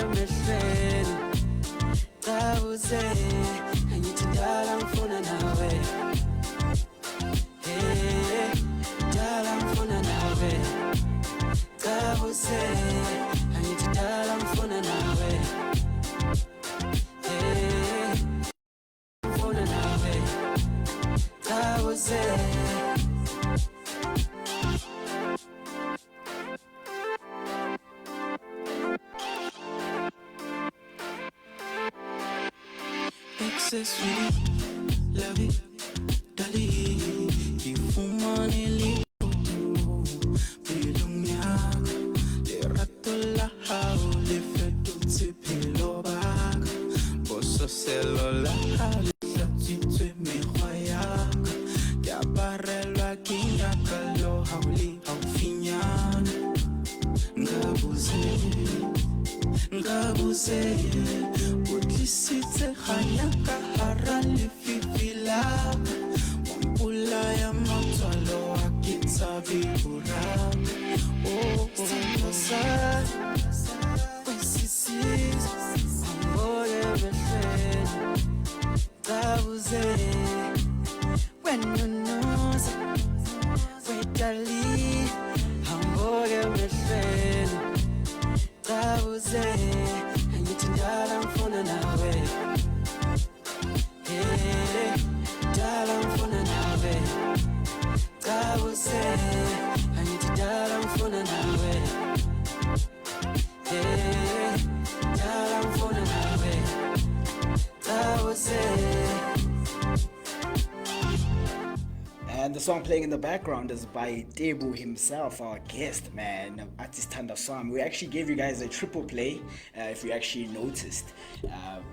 emehlweni Kabuze angithi dala ngifuna nawe dala ngifuna nawe Kabuze angithi dala ngifuna nawe ngifuna nawe Kabuze Accessory, love it, dali, ifumane lipotu, bilumya, le rato la hao, le fetu tipilo bag, boso selo la hao, le titwe me hoyak, ya barrelwa kinga kalo hauli haufinyan, ngabuze, utlisitse khanyaka harali fifila, wampula ya matwalo akitsabi ura, Samosa, usisis, amore mefeni, ngabuze, when you know, wetali, amore mefeni, ngabuze, angithi dala ngifuna nawe dala ngifuna nawe ngabuze angithi dala ngifuna nawe dala ngifuna nawe ngabuze. And the song playing in the background is by Tebu himself, our guest, man, artist Tanda Sam. We actually gave you guys a triple play, if you actually noticed,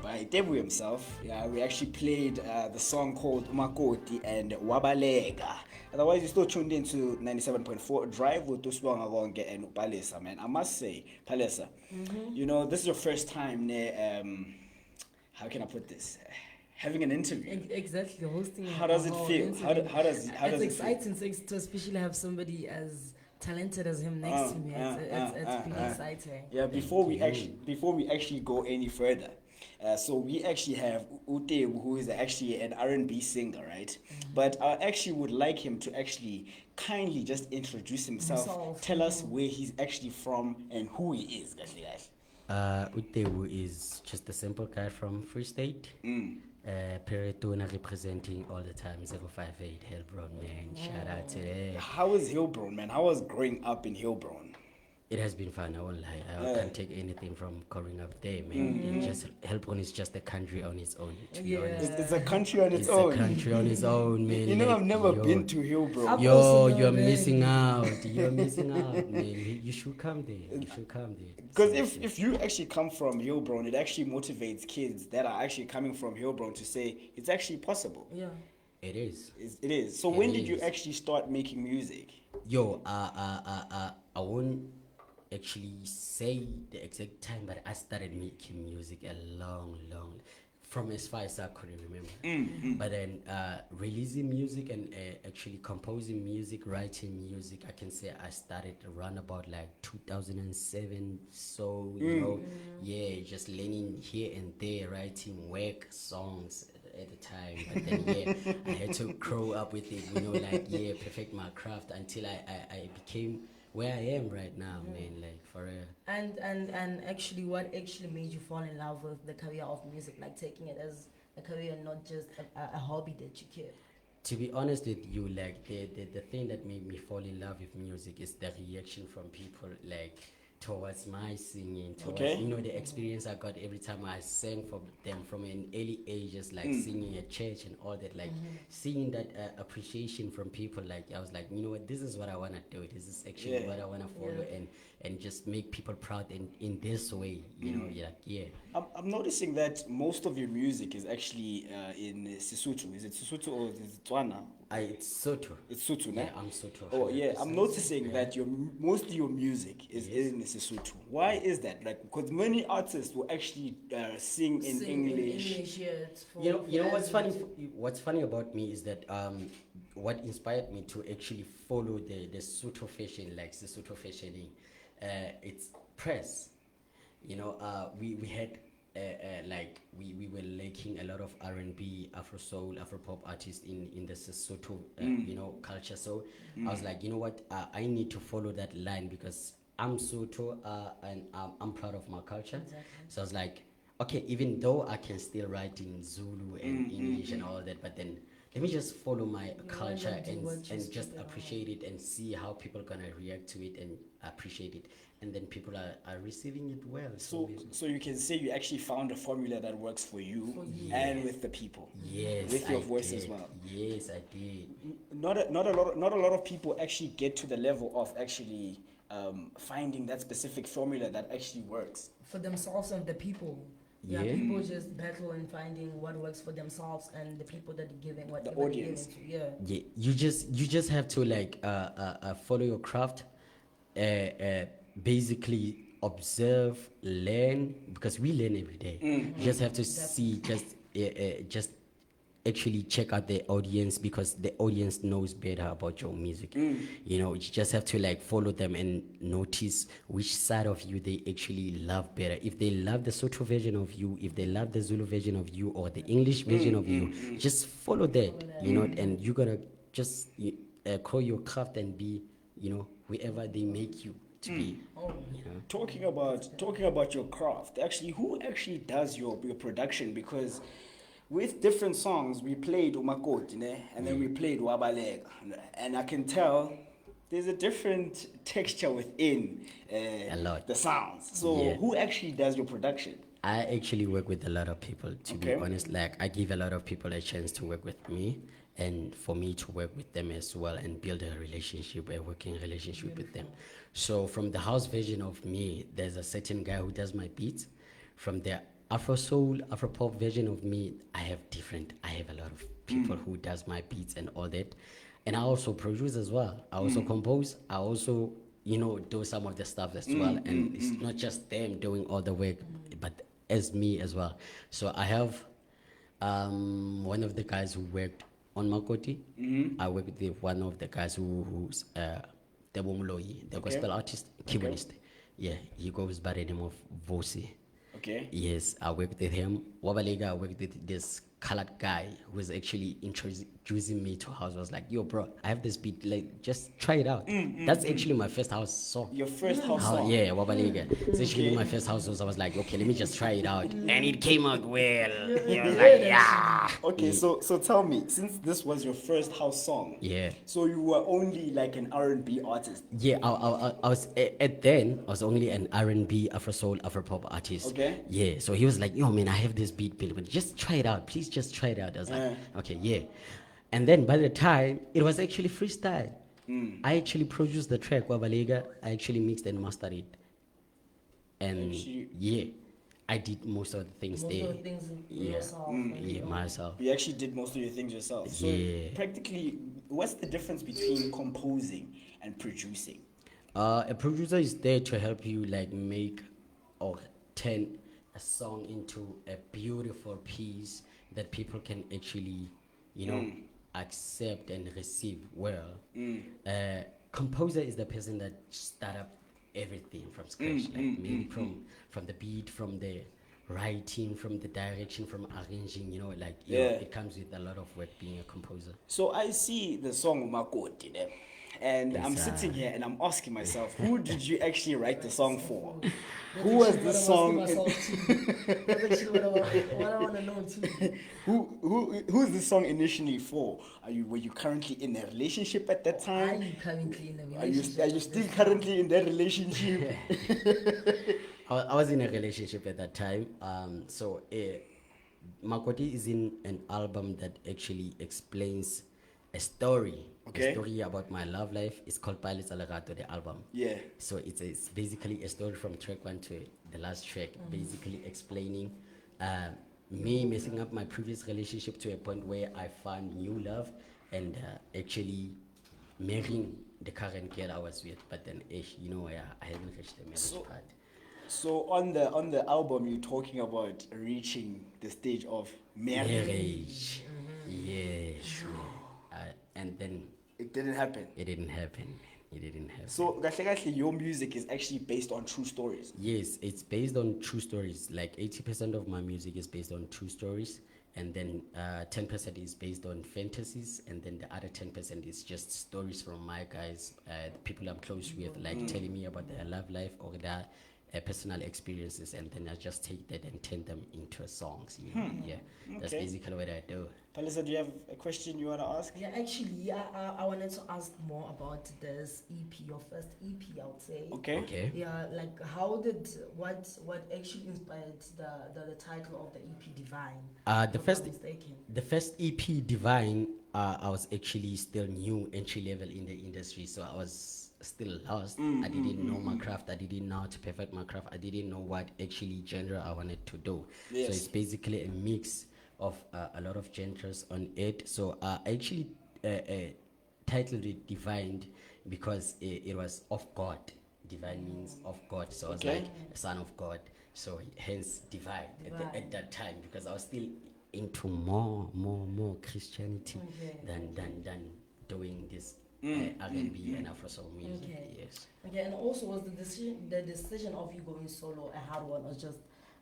by Tebu himself. We actually played the song called Makoti and Wabalega. Otherwise, you're still tuned into 97.4 Drive with Tuswang Agonge and Palesa, man. I must say, Palesa, you know, this is your first time, how can I put this? Having an interview. Exactly, hosting. How does it feel? How does it's it exciting to especially have somebody as talented as him next to me. It's really exciting. Yeah, before we actually go any further, so we actually have Utebu, who is actually an R&B singer, right? But I actually would like him to actually kindly just introduce himself. Tell us where he's actually from and who he is, guys. Utebu is just a simple guy from Free State. Peretona representing all the time, 058 Hillbrown, man. Shout out to them. How is Hillbrown, man? How was growing up in Hillbrown? It has been fun, I won't lie. I can't take anything from growing up there, man. Hillbrown is just a country on its own, to be honest. It's a country on its own. It's a country on its own, man. You know, I've never been to Hillbrown. You're missing out. You're missing out, man. You should come there. Because if you actually come from Hillbrown, it actually motivates kids that are actually coming from Hillbrown to say it's actually possible. Yeah. It is. It is. So when did you actually start making music? I won't actually say the exact time, but I started making music a long from as far as I could remember. But then releasing music and actually composing music, writing music, I can say I started around about like 2007. So you know, just learning here and there, writing work songs at the time. But then I had to grow up with it, you know, like perfect my craft until I became where I am right now, man, like for real. And actually, what actually made you fall in love with the career of music, like taking it as a career, not just a hobby that you care? To be honest with you, like the thing that made me fall in love with music is the reaction from people, like towards my singing, towards you know, the experience I got every time I sang for them from an early age, just like singing at church and all that, like seeing that appreciation from people. Like I was like, you know what, this is what I want to do, this is actually what I want to follow, and just make people proud in this way, you know. I'm noticing that most of your music is actually in Sesotho. Is it Sesotho or is it Tswana? It's Sotho. It's Sotho, yeah, I'm Sotho. Oh yeah, I'm noticing that most of your music is in Sesotho. Why is that? Like, because many artists will actually sing in English. You know what's funny? What's funny about me is that what inspired me to actually follow the Sotho fashion, like the Sotho fashioning, it's press. we had like we were lacking a lot of R&B, Afro soul, Afro pop artists in the Sesotho culture. So I was like, you know what, I need to follow that line because I'm Sotho, and I'm proud of my culture. So I was like, okay, even though I can still write in Zulu and English and all that, but then let me just follow my culture not do and what you just speak appreciate it and see how people gonna react to it and appreciate it, and then people are receiving it well. So you can say you actually found a formula that works for you and with the people. Yes, With your I voice did. as well. Yes, I did. Not a lot of people actually get to the level of actually finding that specific formula that actually works. for themselves and the people. Yeah, Yeah. people just battle in finding what works for themselves and the people that are giving whatever they're giving audience. to. Yeah. Yeah, you just have to like follow your craft, basically observe, learn, because we learn every day. You just have to see, just actually check out the audience because the audience knows better about your music. You just have to like follow them and notice which side of you they actually love better. If they love the Soto version of you, if they love the Zulu version of you, or the English version of you, just follow that. And you gotta just grow your craft and be, whoever they make you to be. Talking about your craft, actually, who actually does your production? Because with different songs, we played Umakoti, ne? And then we played Wabalega, and I can tell there's a different texture within A lot. the sounds. So Yeah. who actually does your production? I actually work with a lot of people, to be Okay. honest. Like, I give a lot of people a chance to work with me and for me to work with them as well and build a relationship, a working relationship with them. So, from the house version of me, there's a certain guy who does my beats. From the Afro soul, Afro pop version of me, I have a lot of people who does my beats and all that. And I also produce as well. I also compose. I also, do some of the stuff as well. And it's not just them doing all the work, but as me as well. So I have one of the guys who worked on Makoti. I work with one of the guys who's Tebo Mloyi, the gospel artist, keyboardist. Yeah, he goes by the name of Vosi. Okay. Yes, I worked with him. Wabalega, I worked with this colored guy who was actually introducing me to house. I was like, yo, bro, I have this beat. Like, just try it out. That's actually my first house song. Your first house song. Yeah, Wabalega. It's actually my first house song. So I was like, okay, let me just try it out. And it came out well. You're like, yeah. Okay, so tell me, since this was your first house song, Yeah. so you were only like an R&B artist. Yeah, I was at then I was only an R&B, Afro soul, Afro pop artist. Okay. Yeah, so he was like, "Yo, man, I have this beat built, but just try it out, please. Just try it out." I was like, "Okay, yeah." And then by the time it was actually freestyle, I actually produced the track Wabalega. I actually mixed and mastered it, and yeah, I did most of the things Most there. of the things Yeah. yourself. Yeah, myself. You actually did most of your things yourself. So Yeah. practically, what's the difference between composing and producing? A producer is there to help you like make or turn a song into a beautiful piece that people can actually, accept and receive well. Composer is the person that start up everything from scratch, like maybe from the beat, from the writing, from the direction, from arranging. It comes with a lot of work being a composer. So I see the song Makoti there, and Yes, I'm sir. sitting here and I'm asking myself, who did you actually write the song for? Who was the song? That's actually what I want to know too. Who's the song initially for? Were you currently in a relationship at that Are time? you currently in a Are you relationship? still currently in that relationship? I was in a relationship at that time. So Makoti is in an album that actually explains a story. Okay. A story about my love life. It's called Pilots Alagato, the album. Yeah. So it's basically a story from track 1 to the last track, basically explaining me messing up my previous relationship to a point where I found new love and actually marrying the current girl I was with. But then, I haven't reached the marriage part. So on the album, you're talking about reaching the stage of marriage. Marriage. Yeah. And then It didn't happen. it didn't happen. he didn't have. So kahle your music is actually based on true stories. Yes, it's based on true stories. Like 80% of my music is based on true stories, and then 10% is based on fantasies, and then the other 10% is just stories from my guys, the people I'm close with, like telling me about their love life or their personal experiences, and then I just take that and turn them into songs. You know? Yeah, that's Okay. basically what I do. Palisa, do you have a question you want to ask? Yeah, actually, I wanted to ask more about this EP, your first EP, I would say. Okay. Okay. Yeah, like what actually inspired the title of the EP, Divine? The If I'm first not mistaken. The first EP, Divine, I was actually still new, entry level in the industry, so I was still lost. I didn't know my craft. I didn't know how to perfect my craft. I didn't know what actually genre I wanted to do. Yes. So it's basically a mix of a lot of genres on it. So I actually titled it Divine because it was of God. Divine means of God. So I was Okay. like a son of God. So hence divine, at that time, because I was still into more Christianity Okay. than doing this R&B and Afro soul music. Okay. Yes. Okay, and also was the decision of you going solo a hard one, or just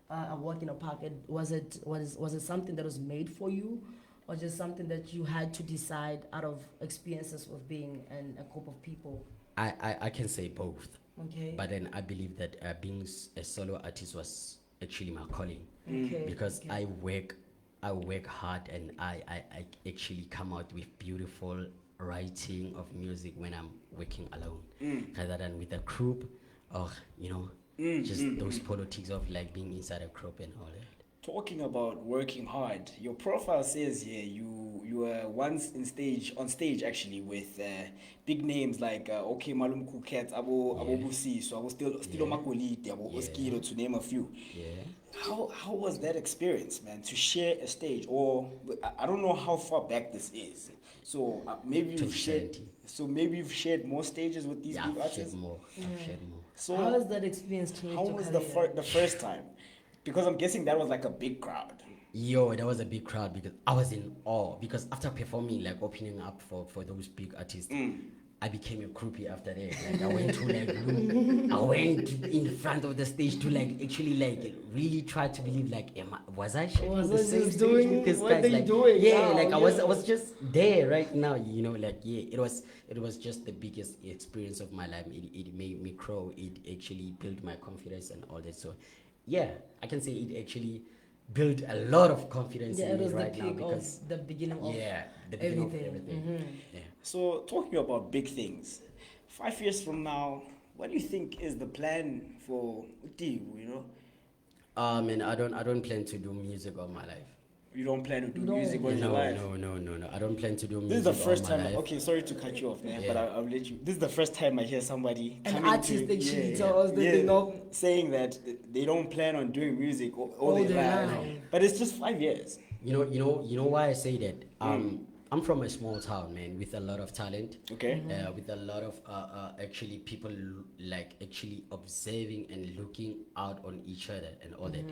a walk in a park? Was it something that was made for you, or just something that you had to decide out of experiences of being in a group of people? I can say both. Okay. But then I believe that being a solo artist was actually my calling. Okay. Because okay. I work hard, and I actually come out with beautiful writing of music when I'm working alone, rather than with a group, or just those politics of like being inside a group and all that. Talking about working hard, your profile says here you were once on stage actually with big names like OK Malum Cats, Abo Busi, so I was still Makolite, Abo Oskiro, to name a few. Yeah. How was that experience, man, to share a stage? Or I don't know how far back this is. So maybe you've shared. 2017. So maybe you've shared more stages with these Yeah, big I've shared artists. more. I've shared more. So How has that experience changed how your was career? the first time? Because I'm guessing that was like a big crowd. Yo, that was a big crowd because I was in awe. Because after performing, like opening up for those big artists, I became a groupie after that. Like I went to I went in front of the stage to like actually like really try to believe like, was I sharing Was the I same just stage doing with these what guys? they Like, doing yeah, now? like I Yeah. was just there right now. Like yeah, it was just the biggest experience of my life. It made me grow. It actually built my confidence and all that. So yeah, I can say it actually built a lot of confidence Yeah, in it me was the right now peak because of the beginning of the beginning everything. of everything. Yeah. So talking about big things, 5 years from now, what do you think is the plan for Uti? And I don't plan to do music all my life. You don't plan to do You don't- music all your No, life. no. I don't plan to do music This is the all first my time. life. Okay, sorry to cut you off, man, but Yeah. I'll let you. This is the first time I hear somebody An coming artist to, actually tell us that they know saying that they don't plan on doing music all their their life. life. But it's just 5 years. You know why I say that? I'm from a small town, man, with a lot of talent. Okay. With a lot of actually people like actually observing and looking out on each other and all that.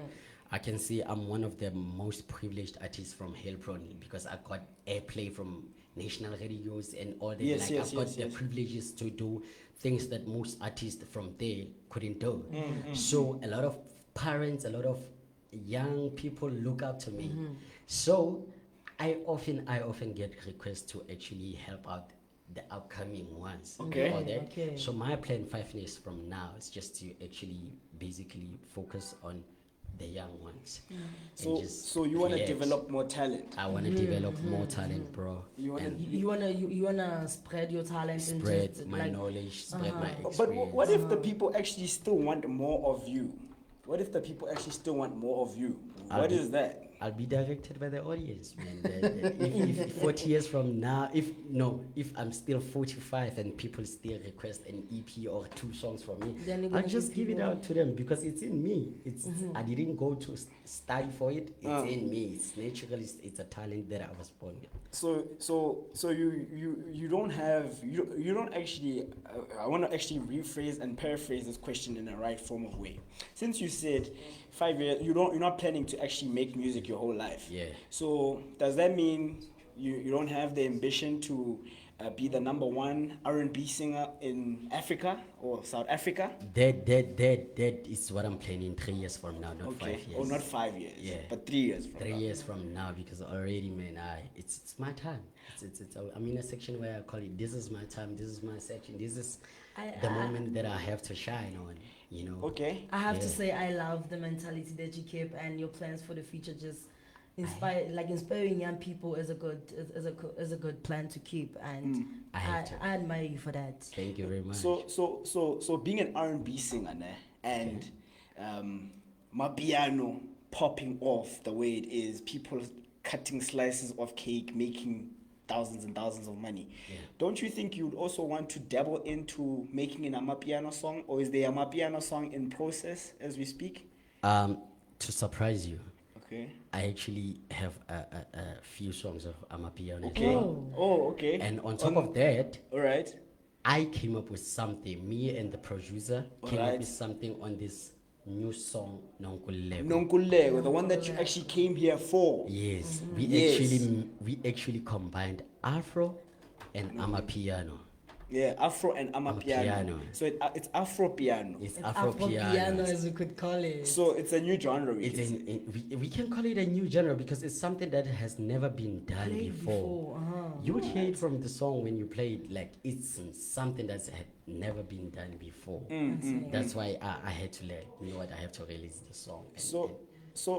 I can say I'm one of the most privileged artists from Hillbron because I got airplay from national radios and all that. Yes, like yes, I've got yes, the yes. privileges to do things that most artists from there couldn't do. So a lot of parents, a lot of young people look up to me. So I often get requests to actually help out the upcoming ones. Okay. All that. Okay. So my plan 5 years from now is just to actually basically focus on the young ones. And So you want to create. develop more talent. I want to develop more talent, bro. You wanna- and You wanna spread your talent and spread just, my like, knowledge, spread my experience. But what if the people actually still want more of you? What if the people actually still want more of you? What is that? I'll be directed by the audience, man. If 40 years from now, if I'm still 45 and people still request an EP or 2 songs from me, Then you're I'll gonna just give give it people- out to them because it's in me. I didn't go to study for it. It's in me. It's natural. It's a talent that I was born with. So you don't have you don't actually. I want to actually rephrase and paraphrase this question in the right form of way. Since you said 5 years, you're not planning to actually make music your whole life. Yeah. So does that mean you don't have the ambition to be the #1 R&B singer in Africa or South Africa? That is what I'm planning 3 years from now, not Okay. 5 years. Oh, not 5 years. Yeah. But 3 years from 3 now. years from now, because already, man, it's my time. I'm in a section where I call it, this is my time, this is my section, this is the moment that I have to shine on, you know. Okay. I have to Yeah. say, I love the mentality that you keep and your plans for the future. Just inspiring young people is a good plan to keep, and I have to. I admire you for that. Thank you very much. So being an R&B singer, ne, and Mapiano popping off the way it is, people cutting slices of cake, making thousands and thousands of money. Yeah. Don't you think you'd also want to dabble into making an Amapiano song, or is there a Amapiano song in process as we speak? To surprise you, Okay. I actually have a few songs of Amapiano. as Okay. well. Oh, okay. And on top of that, All right. I came up with something. Me and the producer came Alright. up with something on this new song, Nonkulego. Nonkulego, the one that you actually came here for. Yes, Yes. we actually combined Afro and Amapiano. Yeah, Afro and Amapiano. Amapiano. So it's Afro piano. It's It's Afro Afro-piano, piano. as we could call it. So it's a new genre. It's Really. we can call it a new genre because it's something that has never been done Played before. uh-huh. You would hear it from the song when you play it, like it's something that's had never been done before. That's why I had to you know what, I have to release the song. And, So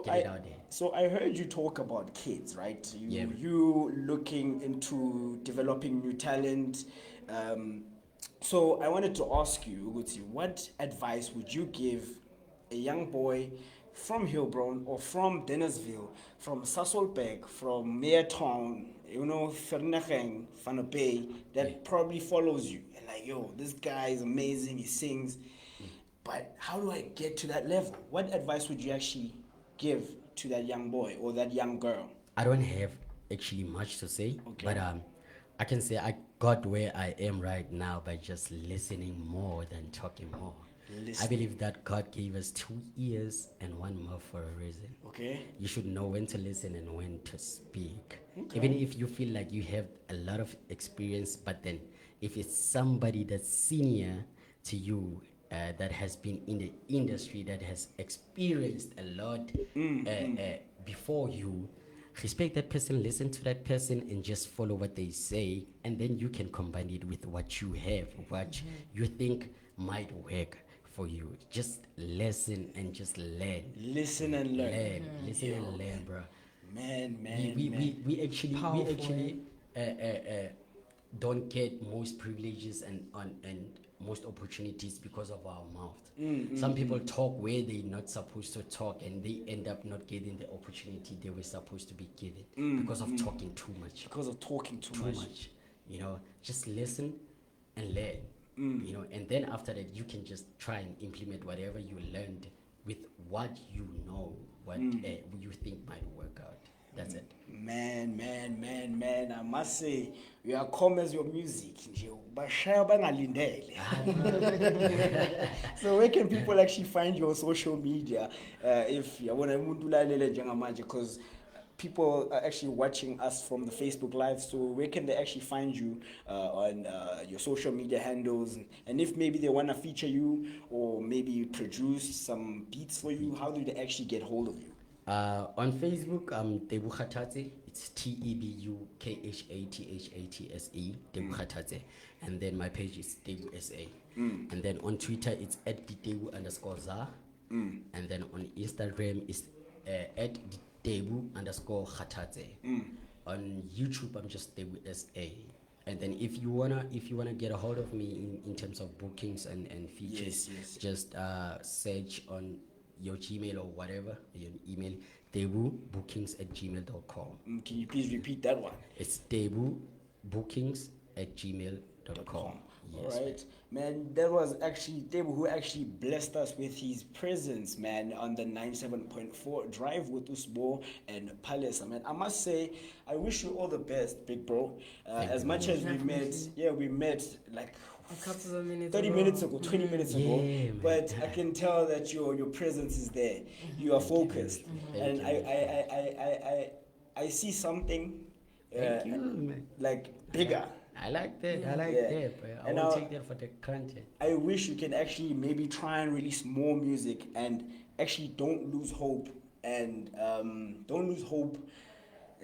get it out there. So I heard you talk about kids, right? Yeah. You looking into developing new talent. So I wanted to ask you, Uguti, what advice would you give a young boy from Hillbrown or from Dennisville, from Sasolburg, from Mayertown, you know, Verneging, Van Bay, that probably follows you? And like, yo, this guy is amazing, he sings. But how do I get to that level? What advice would you actually give to that young boy or that young girl? I don't have actually much to say, Okay. but I can say I got where I am right now by just listening more than talking more. I Listening. believe that God gave us 2 ears and 1 mouth for a reason. Okay. You should know when to listen and when to speak. Even if you feel like you have a lot of experience, but then if it's somebody that's senior to you, that has been in the industry, that has experienced a lot before you, respect that person, listen to that person, and just follow what they say, and then you can combine it with what you have, what you think might work for you. Just listen and just learn. Listen and learn. Listen and learn, bro. Man. We actually Powerful, don't get most privileges and most opportunities because of our mouth. Some people talk where they're not supposed to talk, and they end up not getting the opportunity they were supposed to be given because of talking too much. Because of talking too much. You know, just listen and learn. You know, and then after that, you can just try and implement whatever you learned with what you know, what you think might work out. That's it. Man. I must say, you are calm as your music. nje, bashaya bangalindele. So where can people actually find you on social media if you want to, because people are actually watching us from the Facebook Live, so where can they actually find you on your social media handles? And if maybe they want to feature you or maybe produce some beats for you, how do they actually get hold of you? On Facebook, Tebu Khatatse. It's TEBUKHATHATSE, Tebu Khatatse. And then my page is Tebu SA. And then on Twitter, it's @Ditebu_za. And then on Instagram, it's @Tebu_Khatatse. On YouTube, I'm just Tebu SA. And then if you wanna get a hold of me in terms of bookings and features, Yes. just search on your Gmail or whatever, your email, tebubookings@gmail.com. Can you please repeat that one? It's tebubookings@gmail.com. Yes. All right, man. That was actually Tebu who actually blessed us with his presence, man, on the 97.4 drive with Usbo and Palesa, man. I must say, I wish you all the best, big bro. As much as we met, we met like A couple of minutes 30 ago. minutes ago, 20 minutes ago, Yeah, man. but I can tell that your presence is there. You are focused, and Thank you. I see something Thank you, man. like bigger I like that. I like Yeah. that. Bro. I And will now- take that for the content. I wish you can actually maybe try and release more music and actually don't lose hope and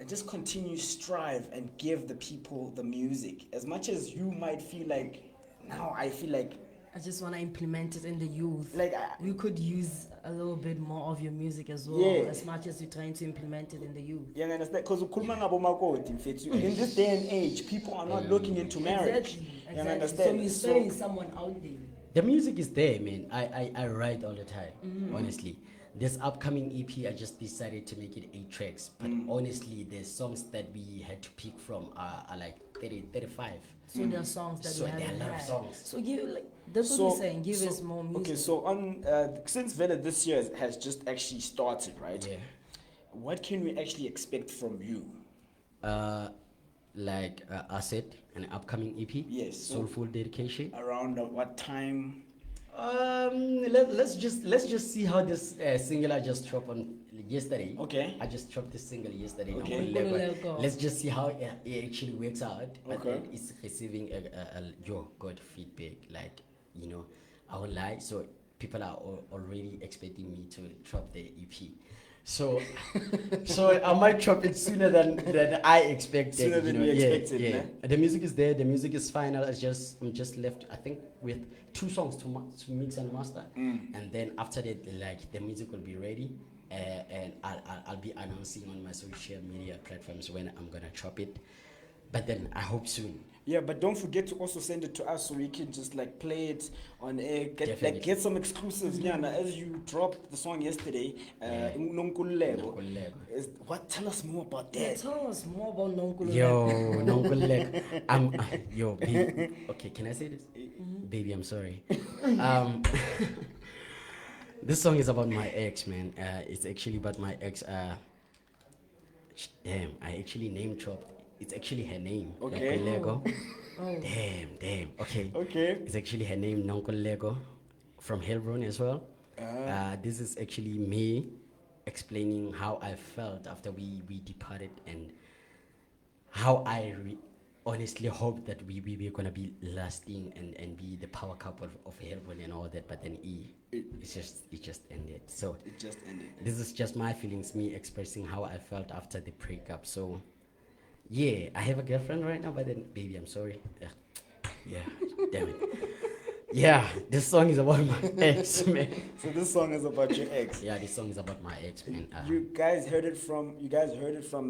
just continue strive and give the people the music. As much as you might feel like now, I feel like I just want to implement it in the youth. Like, we could use a little bit more of your music as well, Yeah. as much as you're trying to implement it in the youth. you understand? Because in this day and age, people are not looking into marriage. Exactly. You So understand? you're sparing someone out there. The music is there, man. I write all the time, honestly. This upcoming EP, I just decided to make it 8 tracks. But honestly, the songs that we had to pick from are like 30, 35. So there are songs that So we there are haven't a lot of had. songs. So give like that's what we're saying. Give us more music. Okay, so on since Vela this year has just actually started, right? Yeah. What can we actually expect from you? Like Asset, an upcoming EP. Yes. Soulful Dedication. Around what time? Let's just see how this single I just dropped on yesterday. Okay. I just dropped this single yesterday. Okay. Nonkululeko. Let's just see how it actually works out. But Okay. it's receiving a good feedback. Like, I won't lie. So people are already expecting me to drop the EP. So I might drop it sooner than I expected. Sooner than we expected, Yeah. man. The music is there. The music is final. I'm just left, I think, with 2 songs to mix and master, and then after that, like the music will be ready, and I'll be announcing on my social media platforms when I'm gonna drop it. But then I hope soon. Yeah, but don't forget to also send it to us so we can just like play it on air, Definitely. get some exclusives. Yeah, as you dropped the song yesterday, Nonkululeko. Nonkululeko. Tell us more about Yeah, that. tell us more about Nonkululeko. Yo, Nonkululeko. Yo, baby. Okay, can I say this? Baby, I'm sorry. This song is about my ex, man. It's actually about my ex. Damn, I actually name dropped. It's actually her name. Okay. Nonkululeko. Oh. Damn. Okay. Okay. It's actually her name, Nonkululeko, from Helbron as well. This is actually me explaining how I felt after we departed, and how I honestly hope that we were gonna be lasting and be the power couple of Helbron and all that. But then it just ended. So It just ended. this is just my feelings, me expressing how I felt after the breakup. So yeah, I have a girlfriend right now, but then baby, I'm sorry. Yeah, damn it. Yeah, this song is about my ex, man. So this song is about your ex. Yeah, this song is about my ex, man. You guys heard it from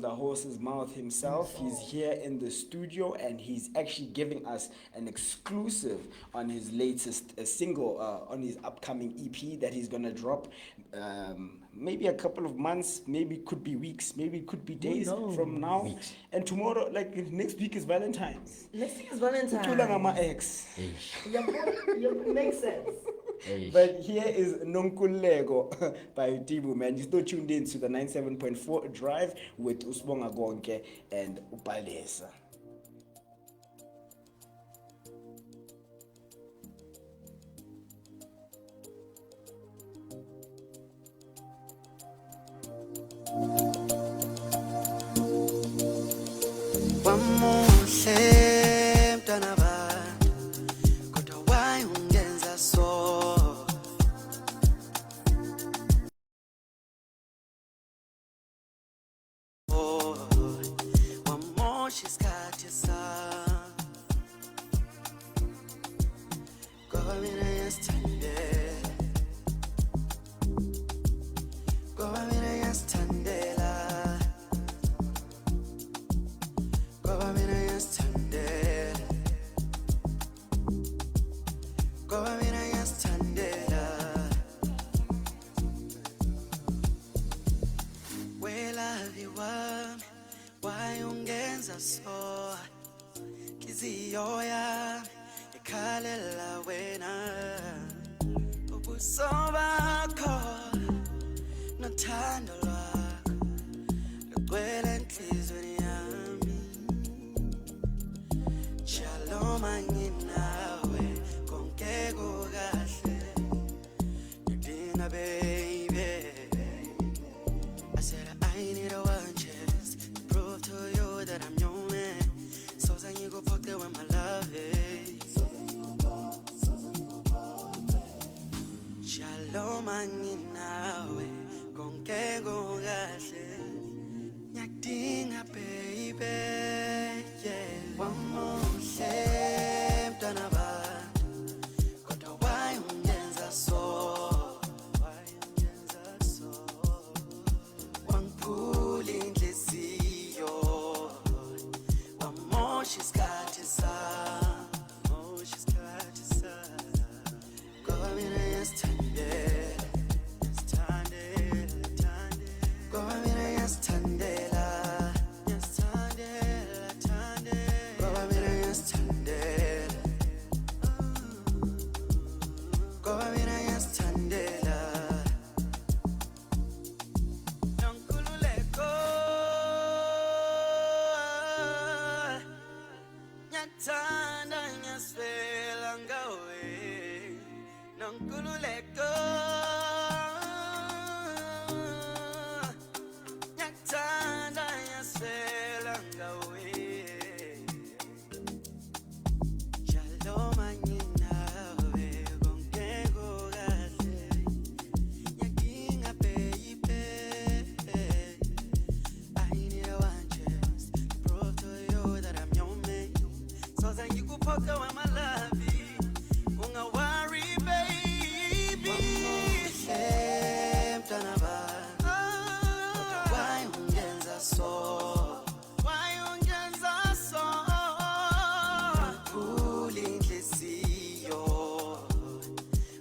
the horse's mouth himself. He's here in the studio and he's actually giving us an exclusive on his latest single, on his upcoming EP that he's gonna drop. Maybe a couple of months, maybe it could be weeks, maybe it could be days knows? from now. Weeks. And tomorrow, like next week is Valentine's. Next thing is Valentine's. Ucula ngama ex. Eish, Yeah, makes sense. eish. But here is Nonkululeko by Tibu, man. You're still tuned in to the 97.4 Drive with Usbonga Gonke and Upalesa. Wamuhle mntwana bantu kodwa why ungenza so wamosha isikhathi sami ngoba mina ngiyasithandela ngoba mina ngiyasithandela ngoba mina ngiyasithandela ngoba mina ngiyasithandela welavi wami why ungenza so Kizio yami ikhalela wena ubuso bakho nothando lwakho lugcwele enhliziyweni yami Shalom anginawe konke kukahle ngidinga baby I said I need a one chance to prove to you that I'm your man so sengikuphoxe wema noma nginawe konke kukahle nyakudinga baby yeah wamuhle mntwana bantu kodwa why ungenza so wangiphula inhliziyo wamosha isikhathi sami ngoba mina ngiyasithandela ngoba mina ngiyasithandela ngoba mina ngiyasithandela ngoba mina ngiyasithandela nonkululeko ngiyakuthanda ngiyasifela ngawe nonkululeko ngiyakuthanda ngiyasifela ngawe njalo manginawe konke kukahle ngiyadinga baby I need a one chance to prove to you that I'm your man soze ngikuphoqa wamalavi ungawari baby wamuhle mntwana bantu kodwa why ungenza so wangiphula inhliziyo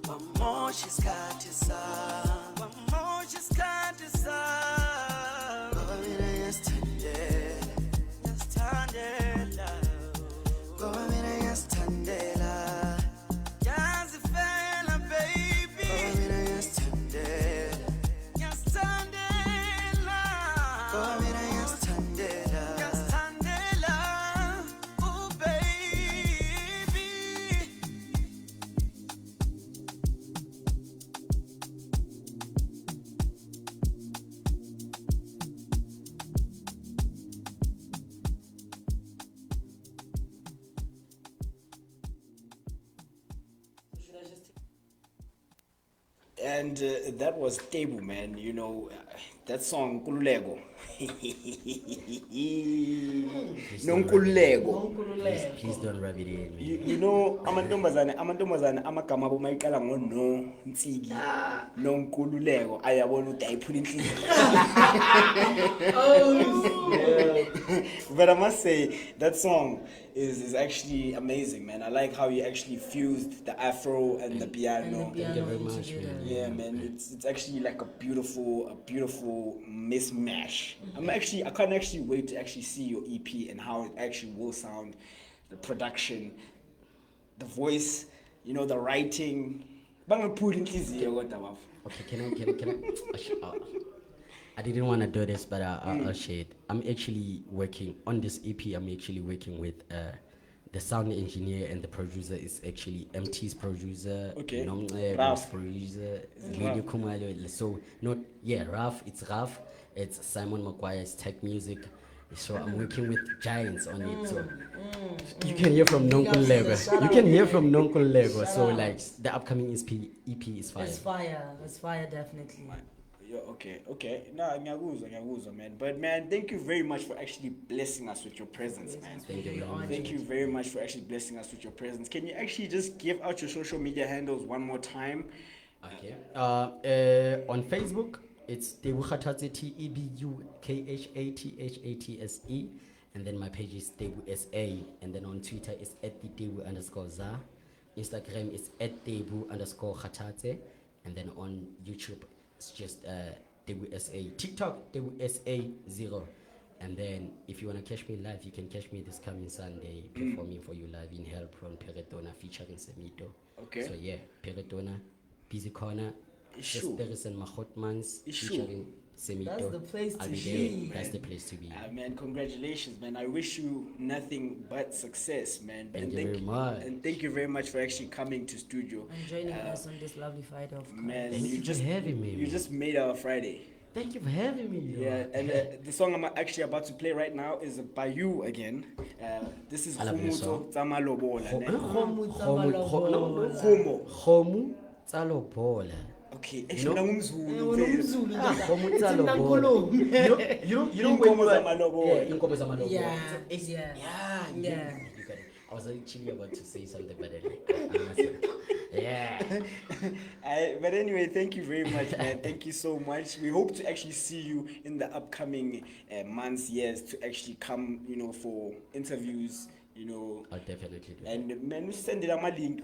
wamosha isikhathi sami ngoba mina ngiyasithandela ngoba mina ngiyasithandela ngiyazifela baby ngoba mina ngiyasithandela ngoba mina ngiyasithandela ooh baby And that was Tebu, man. You know, that song, Kululego. Nonkululego. Please don't rub it in, man. You know, amantombazane amagama abo mayiqala ngono nsiki nonkululeko ayabona ukuthi ayiphula inhliziyo. But I must say that song is actually amazing, man. I like how you actually fused the afro and the piano. Thank you very much, man. Yeah, man, it's actually like a beautiful mismatch. I can't actually wait to actually see your EP and how it actually will sound, the production, the voice, you know, the writing. Okay, can I? I didn't want to do this, but I'll share it. I'm actually working on this EP. I'm actually working with the sound engineer and the producer is actually MT's producer. Okay. Ralph's producer. Lady Kumalo. So Ralph. It's Ralph. It's Simon McGuire's tech music. So I'm working with giants on it. So you can hear from Nonkul Lego. So like the upcoming EP is fire. It's fire, definitely. Yeah, okay. No, ngiyakuzwa, man. But man, thank you very much for actually blessing us with your presence, man. Thank you very much. Thank you very much for actually blessing us with your presence. Can you actually just give out your social media handles one more time? Okay. On Facebook, it's Tebu Khathatse, TEBUKHATHATSE, and then my page is Tebu SA, and then on Twitter it's @Tebu_za, Instagram is @Tebu_Khathatse, and then on YouTube it's just Tebu SA, TikTok Tebu SA 0. And then if you want to catch me live, you can catch me this coming Sunday performing for you live in Hellpron Peretona featuring Semito. Okay. So yeah, Peretona, Busy Corner, Sure. Sterris and Mahotmans Sure. featuring Semito. That's the place I'll to be be. there. That's the place to be. Man, congratulations, man. I wish you nothing but success, man. Thank you very much. And thank you very much for actually coming to studio. And joining us on this lovely Friday of Man, Thank you for having me, You man. just made our Friday. Thank you for having me. Yeah, and the song I'm actually about to play right now is by you again. This is I love this song. Khumuto Tsamalobola. Khomu Khomu Tsalobola. Okay, You know- actually, Ngumzulu, Inkomo it's tsa in lobola. Nankolo. You know when Inkomo you are- zamalobola. Yeah, inkomo zamalobola. Yeah, It's- yeah, yeah, yeah. you got it. I was actually about to say something, but then, yeah. But anyway, thank you very much, man. Thank you so much. We hope to actually see you in the upcoming months, years, to actually come, for interviews, I'll definitely do that. And man, we send it a link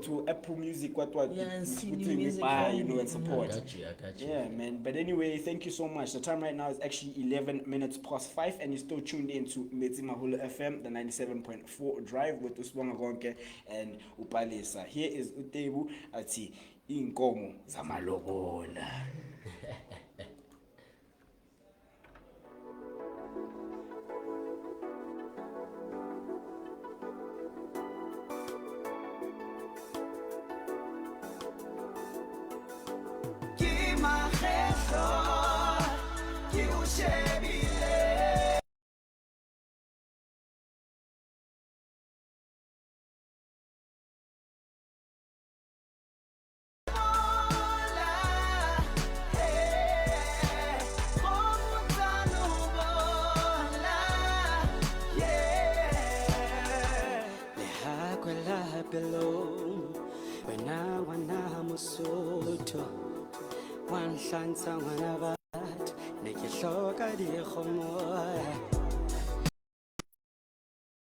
to Apple Music, what, Yeah, and see put new in music buy, from you. and support. I got you. Yeah, man. But anyway, thank you so much. The time right now is actually 11 minutes past 5, and you're still tuned in to Metsimaholo FM, the 97.4 drive with Usbonga Gonke and Upalesa. Here is Utebu Ati Inkomo Zamalobola. One shine, someone about, make you show,